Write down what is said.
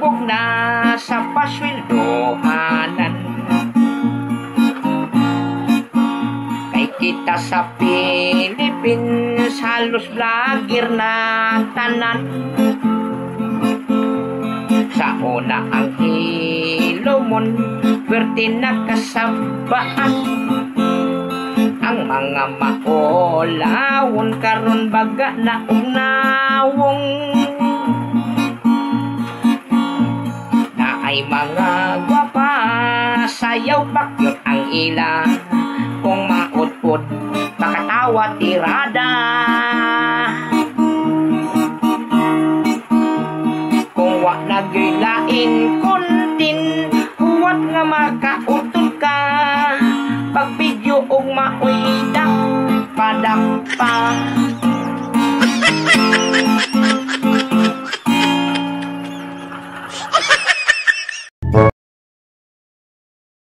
kog na sa pasweldohanan. Kay kita sa Philippines halos vlogger na tanan. Sa una ang hilomon werte nakasabaan. Ang mga maolawon karon baga na ugnawong. Na ay mga gwapa sayaw pakyot ang ila. Kung mautput makatawa tirada. Kung wa naglain kontin huwat nga makautod ka. Pag video og maoy dak padakpa.